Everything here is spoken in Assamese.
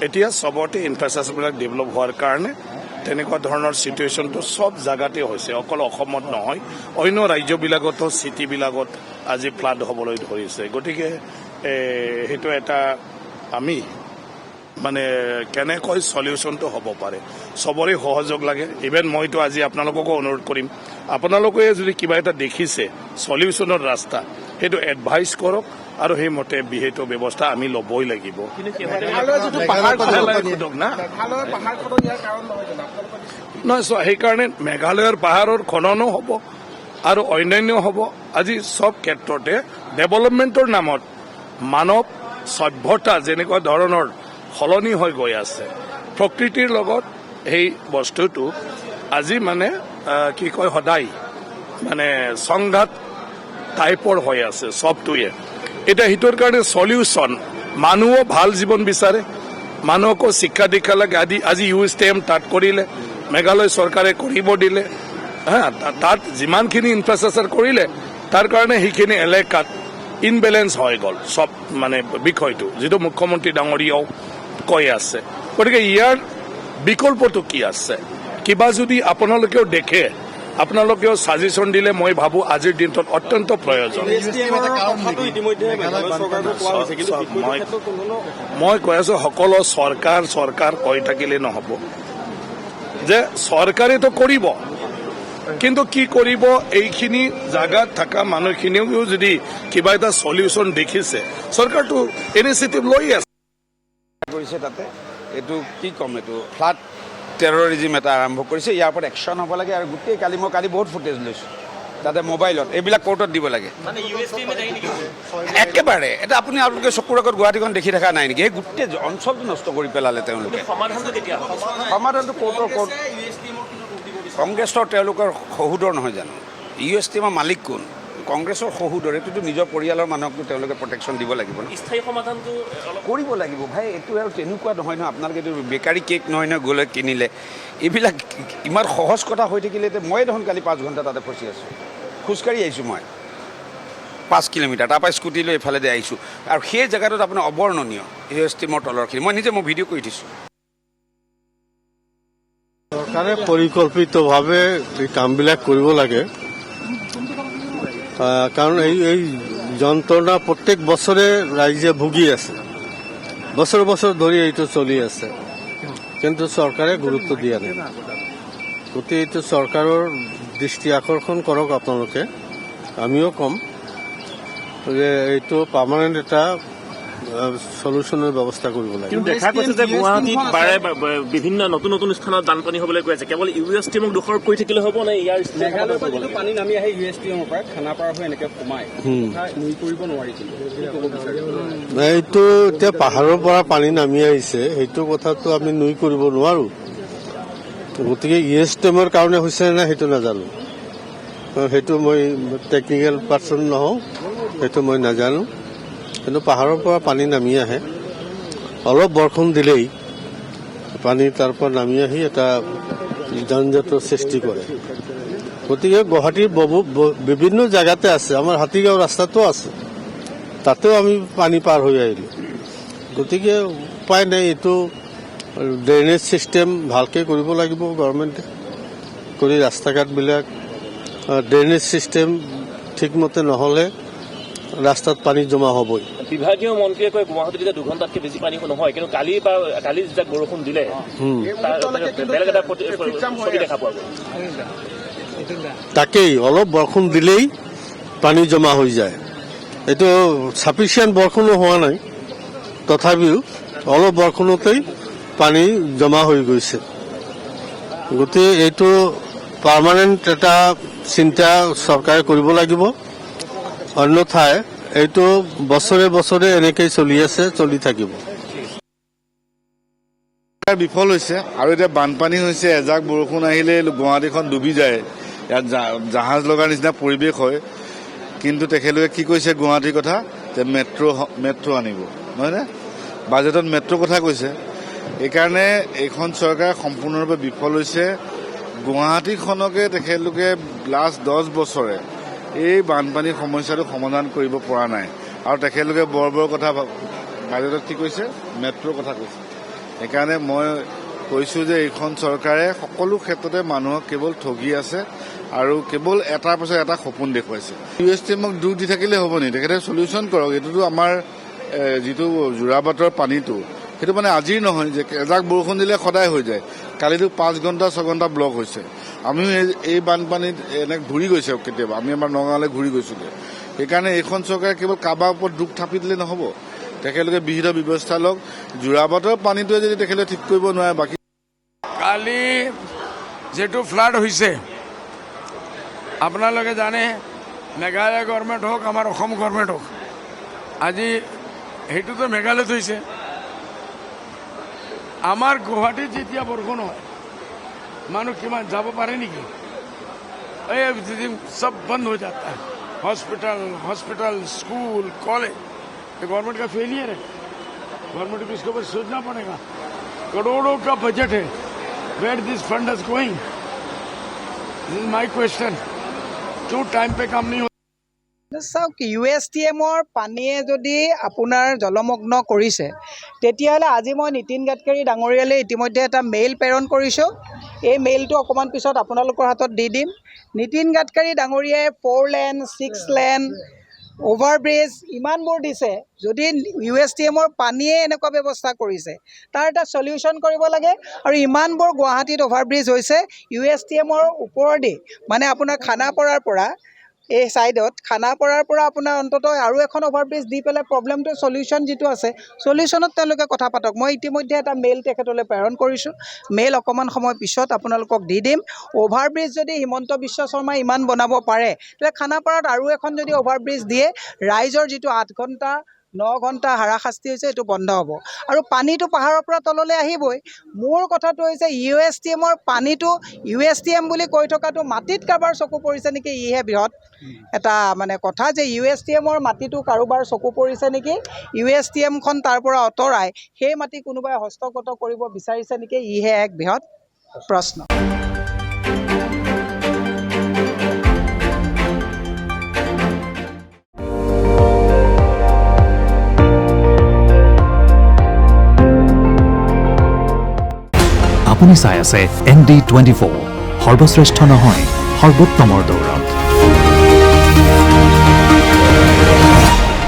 এতিয়া চবতে ইনফ্ৰাষ্ট্ৰাকচাৰবিলাক ডেভেলপ হোৱাৰ কাৰণে তেনেকুৱা ধৰণৰ চিটুৱেশ্যনটো চব জাগাতে হৈছে, অকল অসমত নহয়, অন্য ৰাজ্যবিলাকতো চিটিবিলাকত আজি ফ্লাড হ'বলৈ ধৰিছে। গতিকে সেইটো এটা আমি মানে কেনেকৈ সলিউশ্যনটো হ'ব পাৰে, চবৰে সহযোগ লাগে। ইভেন মইতো আজি আপোনালোককো অনুৰোধ কৰিম, আপোনালোকে যদি কিবা এটা দেখিছে সলিউশ্যনৰ ৰাস্তা, সেইটো এডভাইচ কৰক আৰু সেইমতে বিহিত ব্যৱস্থা আমি ল'বই লাগিব। নহয় চোৱা, সেইকাৰণে মেঘালয়ৰ পাহাৰৰ খননো হ'ব আৰু অন্যান্য হ'ব। আজি চব ক্ষেত্ৰতে ডেভেলপমেণ্টৰ নামত মানৱ সভ্যতা যেনেকুৱা ধৰণৰ সলনি হৈ গৈ আছে, প্ৰকৃতিৰ লগত সেই বস্তুটো আজি মানে কি কয় সদায় মানে সংঘাত টাইপৰ হৈ আছে চবটোৱে। এতিয়া সেইটোৰ কাৰণে সলিউশ্যন, মানুহো ভাল জীৱন বিচাৰে, মানুহকো শিক্ষা দীক্ষা লাগে। আজি USTM তাত কৰিলে, মেঘালয় চৰকাৰে কৰিব দিলে, তাত যিমানখিনি ইনফ্ৰাষ্ট্ৰাকচাৰ কৰিলে তাৰ কাৰণে সেইখিনি এলেকাত ইনবেলেঞ্চ হৈ গ'ল চব মানে বিষয়টো, যিটো মুখ্যমন্ত্ৰী ডাঙৰীয়াও কৈ আছে। গতিকে ইয়াৰ বিকল্পটো কি আছে? কিবা যদি আপোনালোকেও দেখে, আপোনালোকেও ছাজেশ্যন দিলে মই ভাবোঁ আজিৰ দিনটোত অত্যন্ত প্ৰয়োজন। মই কৈ আছোঁ, সকলো চৰকাৰ কৈ থাকিলে নহ'ব, যে চৰকাৰেতো কৰিব, কিন্তু কি কৰিব, এইখিনি জাগাত থকা মানুহখিনিও যদি কিবা এটা সলিউশ্যন দেখিছে, চৰকাৰটো ইনিচিয়েটিভ লৈ আছে। তাতে এইটো কি ক'ম, এইটো ফ্লাড টেৰৰিজিম এটা আৰম্ভ কৰিছে। ইয়াৰ ওপৰত একশ্যন হ'ব লাগে। আৰু গোটেই মই কালি বহুত ফুটেজ লৈছোঁ তাতে মোবাইলত, এইবিলাক কোৰ্টত দিব লাগে একেবাৰে। এটা আপোনালোকে চকুৰ আগত গুৱাহাটীখন দেখি থকা নাই নেকি? এই গোটেই অঞ্চলটো নষ্ট কৰি পেলালে তেওঁলোকে। সমাধানটো কোৰ্ট কংগ্ৰেছৰ তেওঁলোকৰ সহোদৰ নহয় জানো? USTMৰ মালিক কোন? কংগ্ৰেছৰ সহোদৰ। এইটোতো নিজৰ পৰিয়ালৰ মানুহকতো তেওঁলোকে প্ৰটেকশ্যন দিব লাগিব, স্থায়ী সমাধানটো কৰিব লাগিব। ভাই এইটো আৰু তেনেকুৱা নহয় নহয়, আপোনালোকে এইটো বেকাৰী কেক নহয় নহয় গ'লে কিনিলে। এইবিলাক ইমান সহজ কথা হৈ থাকিলে মই দেখোন কালি 5 ঘণ্টা তাতে ফচি আছোঁ। খোজকাঢ়ি আহিছোঁ মই 5 কিলোমিটাৰ, তাৰপৰা স্কুটি লৈ এইফালেদি আহিছোঁ। আৰু সেই জেগাটোত আপোনাৰ অৱৰ্ণনীয় USTMৰ তলৰখিনি মই ভিডিঅ' কৰি দিছোঁ। চৰকাৰে পৰিকল্পিতভাৱে এই কামবিলাক কৰিব লাগে, কাৰণ এই যন্ত্ৰণা প্ৰত্যেক বছৰে ৰাইজে ভুগি আছে, বছৰ বছৰ ধৰি এইটো চলি আছে, কিন্তু চৰকাৰে গুৰুত্ব দিয়া নাই। গতিকে এইটো চৰকাৰৰ দৃষ্টি আকৰ্ষণ কৰক আপোনালোকে। আমিও ক'ম যে এইটো পাৰ্মানেণ্ট এটা সলিউশ্যনৰ ব্যৱস্থা কৰিব লাগে। কিন্তু দেখা গৈছে যে গুৱাহাটীত বাৰে বিভিন্ন নতুন নতুন স্থানত বানপানী হ'বলৈ গৈ আছে। কেৱল USTMক দোষাৰোপ কৰি থাকিলে হ'ব নে? ইয়াৰ পানী নামি আহে USTMৰ পৰা খানাপাৰা হৈ এনেকৈ সোমাই নুই কৰিব নোৱাৰি। এইটো এতিয়া পাহাৰৰ পৰা পানী নামি আহিছে, সেইটো কথাটো আমি নুই কৰিব নোৱাৰোঁ। গতিকে USTMৰ কাৰণে হৈছে নে সেইটো নাজানো, সেইটো মই টেকনিকেল পাৰ্চন নহওঁ, সেইটো মই নাজানো। কিন্তু পাহাৰৰ পৰা পানী নামি আহে, অলপ বৰষুণ দিলেই পানী তাৰ পৰা নামি আহি এটা যানজঁটৰ সৃষ্টি কৰে। গতিকে গুৱাহাটীৰ বিভিন্ন জেগাতে আছে, আমাৰ হাতীগাঁও ৰাস্তাটো আছে, তাতেও আমি পানী পাৰ হৈ আহিলোঁ। গতিকে উপায় নাই, এইটো ড্ৰেইনেজ ছিষ্টেম ভালকৈ কৰিব লাগিব গভৰ্ণমেণ্টে, কৰি ৰাস্তা ঘাটবিলাক ড্ৰেইনেজ ছিষ্টেম ঠিকমতে নহ'লে ৰাস্তাত পানী জমা হ'বই। বিভাগীয় মন্ত্ৰীয়ে কয় গুৱাহাটীত এতিয়া 2 ঘণ্টাতকৈ বেছি পানী নহয়, কিন্তু কালি যেতিয়া বৰষুণ দিলে বেলেগ এটা দেখা পোৱা গ'ল। তাকেই, অলপ বৰষুণ দিলেই পানী জমা হৈ যায়। এইটো ছাফিচিয়েণ্ট বৰষুণো হোৱা নাই, তথাপিও অলপ বৰষুণতেই পানী জমা হৈ গৈছে। গতিকে এইটো পাৰ্মানেণ্ট এটা চিন্তা চৰকাৰে কৰিব লাগিব, অন্যথাই এইটো বছৰে বছৰে এনেকেই চলি আছে, চলি থাকিব। বিফল হৈছে আৰু এতিয়া বানপানী হৈছে। এজাক বৰষুণ আহিলে গুৱাহাটীখন ডুবি যায়, ইয়াত জাহাজ লগাৰ নিচিনা পৰিৱেশ হয়। কিন্তু তেখেতলোকে কি কৈছে গুৱাহাটীৰ কথা, যে মেট্ৰ' আনিব, নহয়নে? বাজেটত মেট্ৰ' কথা কৈছে। এইকাৰণে এইখন চৰকাৰ সম্পূৰ্ণৰূপে বিফল হৈছে। গুৱাহাটীখনকে তেখেতলোকে লাষ্ট 10 বছৰে এই বানপানীৰ সমস্যাটো সমাধান কৰিব পৰা নাই। আৰু তেখেতলোকে বৰ কথা বাজেটত কি কৈছে, মেট্ৰ'ৰ কথা কৈছে। সেইকাৰণে মই কৈছোঁ যে এইখন চৰকাৰে সকলো ক্ষেত্ৰতে মানুহক কেৱল ঠগি আছে আৰু কেৱল এটাৰ পাছত এটা সপোন দেখুৱাইছে। USTMক দুখ দি থাকিলে হ'ব নি? তেখেতে চলিউশ্যন কৰক। এইটোতো আমাৰ যিটো যোৰাবাটৰ পানীটো সেইটো মানে আজিৰ নহয় যে এজাক বৰষুণ দিলে সদায় হৈ যায়। কালিতো 5 ঘণ্টা 6 ঘণ্টা ব্লক হৈছে। আমিও এই বানপানীত এনেকৈ ঘূৰি গৈছে কেতিয়াবা, আমি আমাৰ নগাঁৱলৈ ঘূৰি গৈছিলোঁ। সেইকাৰণে এইখন চৰকাৰে কেৱল কাৰোবাৰ ওপৰত দুখ থাপি দিলে নহ'ব, তেখেতলোকে বিহিত ব্যৱস্থা লওক। যোৰাবাটৰ পানীটোৱে যদি তেখেতে ঠিক কৰিব নোৱাৰে, বাকী কালি যেটো ফ্লাড হৈছে আপোনালোকে জানে, মেঘালয় গভৰ্ণমেণ্ট হওক আমাৰ অসম গভৰ্ণমেণ্ট হওক, আজি সেইটোতো মেঘালয়ত হৈছে। আমাৰ গুৱাহাটীত যেতিয়া বৰষুণ হয় মানুহ কিমান যাব পাৰে নেকি? এই সব বন্ধ হৈ যাতা है। हॉस्पिटल स्कूल कॉलेज, ये गवर्नमेंट का फेलियर है। गवर्नमेंट को इसके ऊपर सोचना पड़ेगा। करोड़ों का बजट है, where this fund is going? This is my question. क्यों टाइम पे काम नहीं हो? চাওক, USTMৰ পানীয়ে যদি আপোনাৰ জলমগ্ন কৰিছে, তেতিয়াহ'লে আজি মই নীতিন গাডকাৰী ডাঙৰীয়ালৈ ইতিমধ্যে এটা মেইল প্ৰেৰণ কৰিছোঁ। এই মেইলটো অকণমান পিছত আপোনালোকৰ হাতত দি দিম। নীতিন গাডকাৰী ডাঙৰীয়াই 4 লেন 6 লেন অভাৰব্ৰিজ ইমানবোৰ দিছে। যদি USTMৰ পানীয়ে এনেকুৱা ব্যৱস্থা কৰিছে, তাৰ এটা চলিউশ্যন কৰিব লাগে। আৰু ইমানবোৰ গুৱাহাটীত অভাৰব্ৰিজ হৈছে USTMৰ ওপৰেদি, মানে আপোনাৰ খানাপাৰাৰ পৰা এই ছাইডত, খানাপাৰাৰ পৰা আপোনাৰ অন্ততঃ আৰু এখন অভাৰব্ৰিজ দি পেলাই প্ৰব্লেমটো চলিউশ্যন যিটো আছে, চলিউশ্যনত তেওঁলোকে কথা পাতক। মই ইতিমধ্যে এটা মেইল তেখেতলৈ প্ৰেৰণ কৰিছোঁ। মেইল অকণমান সময় পিছত আপোনালোকক দি দিম। অভাৰব্ৰিজ যদি হিমন্ত বিশ্ব শৰ্মাই ইমান বনাব পাৰে, তেতিয়া খানাপাৰাত আৰু এখন যদি অভাৰব্ৰিজ দিয়ে, ৰাইজৰ যিটো 8 ঘণ্টা 9 ঘণ্টা হাৰাশাস্তি হৈছে এইটো বন্ধ হ'ব। আৰু পানীটো পাহাৰৰ পৰা তললৈ আহিবই। মোৰ কথাটো হৈছে USTMৰ পানীটো USTM বুলি কৈ থকাটো মাটিত কাৰোবাৰ চকু পৰিছে নেকি, ইহে বৃহৎ এটা মানে কথা যে USTMৰ মাটিটো কাৰোবাৰ চকু পৰিছে নেকি, USTMখন তাৰ পৰা আঁতৰাই সেই মাটি কোনোবাই হস্তগত কৰিব বিচাৰিছে নেকি, ইহে এক বৃহৎ প্ৰশ্ন। আপুনি চাই আছে ND24, সৰ্বশ্ৰেষ্ঠ নহয় সৰ্বোত্তমৰ দৌৰ।